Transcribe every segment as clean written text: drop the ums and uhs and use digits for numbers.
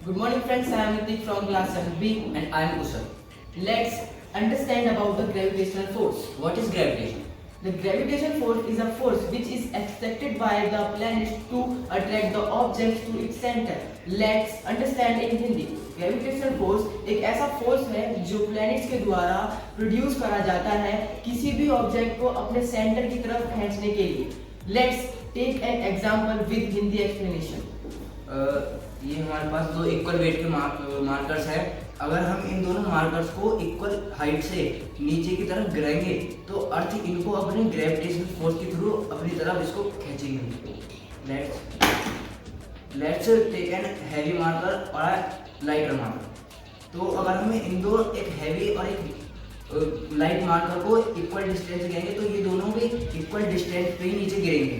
Good morning friends, I am Nitik from class 7B. And I am Usal. Let's understand about the gravitational force. What is gravitation? The gravitational force is a force which is expected by the planets to attract the objects to its center. Let's understand in Hindi. Gravitational force एक ऐसा force है जो planets के द्वारा produce करा जाता है किसी भी ऑब्जेक्ट को अपने सेंटर की तरफ खींचने के लिए. Let's take an example with Hindi explanation. ये हमारे पास दो इक्वल वेट के मार्कर्स हैं. अगर हम इन दोनों मार्कर्स को इक्वल हाइट से नीचे की तरफ गिराएंगे तो अर्थ इनको अपने ग्रेविटेशनल फोर्स के थ्रू अपनी तरफ इसको खींचेंगे. Let's take an heavy marker और लाइटर मार्कर. तो अगर हमें इन दो एक हैवी और एक लाइट मार्कर को इक्वल डिस्टेंस गिरेंगे तो ये दोनों भी इक्वल डिस्टेंस पे ही नीचे गिरेंगे.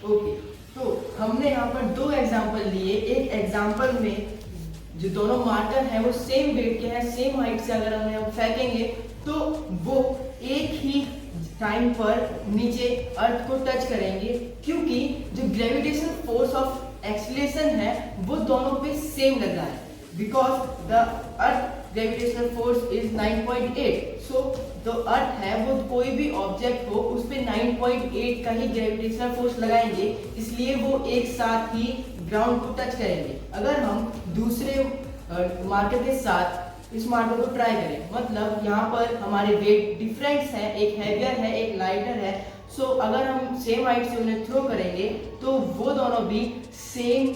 ओके, तो हमने यहाँ पर दो एग्जांपल लिए. एक एग्जांपल में जो दोनों मार्कर हैं वो सेम वेट के हैं, सेम हाइट से अगर हम फेंकेंगे तो वो एक ही टाइम पर नीचे अर्थ को टच करेंगे क्योंकि जो ग्रेविटेशनल फोर्स ऑफ एक्सीलरेशन है वो दोनों पे सेम लग रहा है. Because the earth gravitational force is 9.8. सो जो अर्थ है वो कोई भी ऑब्जेक्ट हो उस पे 9.8 का ही ग्रेविटेशनल फोर्स लगाएंगे, इसलिए वो एक साथ ही ग्राउंड को टच करेंगे. अगर हम दूसरे मार्कर के साथ इस मार्कर को ट्राई करें, मतलब यहाँ पर हमारे वेट डिफरेंस है, एक हैवियर है एक लाइटर है. सो अगर हम सेम हाइट से उन्हें थ्रो करेंगे तो वो दोनों भी सेम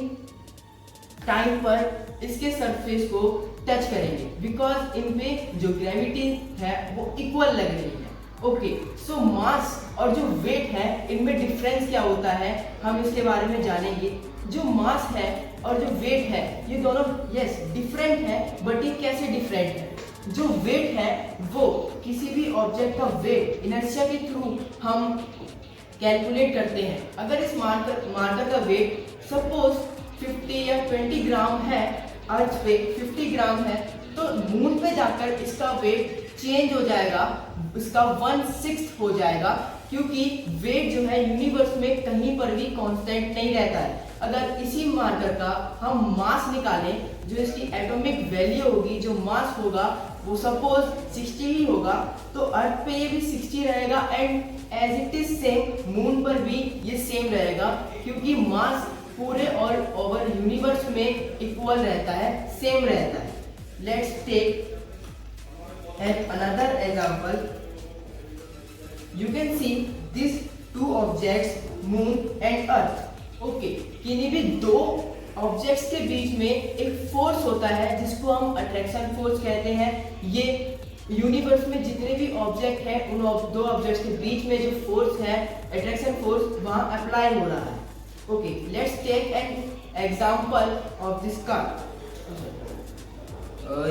टाइम पर इसके सरफेस को टच करेंगे बिकॉज इन पे जो ग्रेविटी है वो इक्वल लग रही है. ओके, सो मास और जो वेट है इनमें डिफरेंस क्या होता है हम इसके बारे में जानेंगे. जो मास है और जो वेट है ये दोनों यस डिफरेंट है, बट ये कैसे डिफरेंट है. जो वेट है वो किसी भी ऑब्जेक्ट का वेट इनर्शिया के थ्रू हम कैलकुलेट करते हैं. अगर इस मार्कर का वेट सपोज 50 या 20 ग्राम है, अर्थ पे 50 ग्राम है, तो मून पे जाकर इसका वेट चेंज हो जाएगा, इसका 1/6 हो जाएगा क्योंकि वेट जो है यूनिवर्स में कहीं पर भी कांस्टेंट नहीं रहता है. अगर इसी मार्कर का हम मास निकालें, जो इसकी एटॉमिक वैल्यू होगी, जो मास होगा वो सपोज 60 ही होगा, तो अर्थ पे ये भी 60 रहेगा and as it is same moon पर भी ये सेम रहेगा क्योंकि मास पूरे और ओवर यूनिवर्स में इक्वल रहता है, सेम रहता है. Let's take another example. You can see this two objects moon and earth. Okay, किन्हीं भी दो ऑब्जेक्ट्स के बीच में एक फोर्स होता है जिसको हम अट्रैक्शन फोर्स कहते हैं. ये यूनिवर्स में जितने भी ऑब्जेक्ट हैं उन दो ऑब्जेक्ट्स के बीच में जो फोर्स है अट्रैक्शन फोर्स वहां अप्लाई हो रहा है. Okay, let's take an example of this car.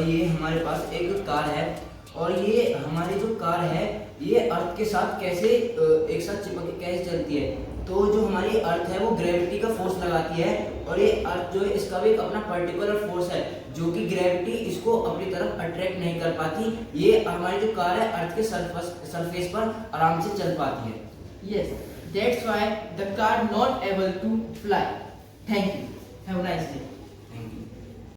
ये हमारे पास एक कार है और ये हमारी जो कार है ये अर्थ के साथ कैसे एक साथ चिपक के कैसे चलती है. तो जो हमारी अर्थ है वो ग्रेविटी का फोर्स लगाती है और ये अर्थ जो है इसका भी एक अपना पर्टिकुलर फोर्स है जो कि ग्रेविटी इसको अपनी तरफ अट्रैक्ट नहीं कर पाती. ये हमारी जो कार है अर्थ के सरफेस पर आराम से चल पाती है. Yes, that's why the car not able to fly. Thank you. Have a nice day.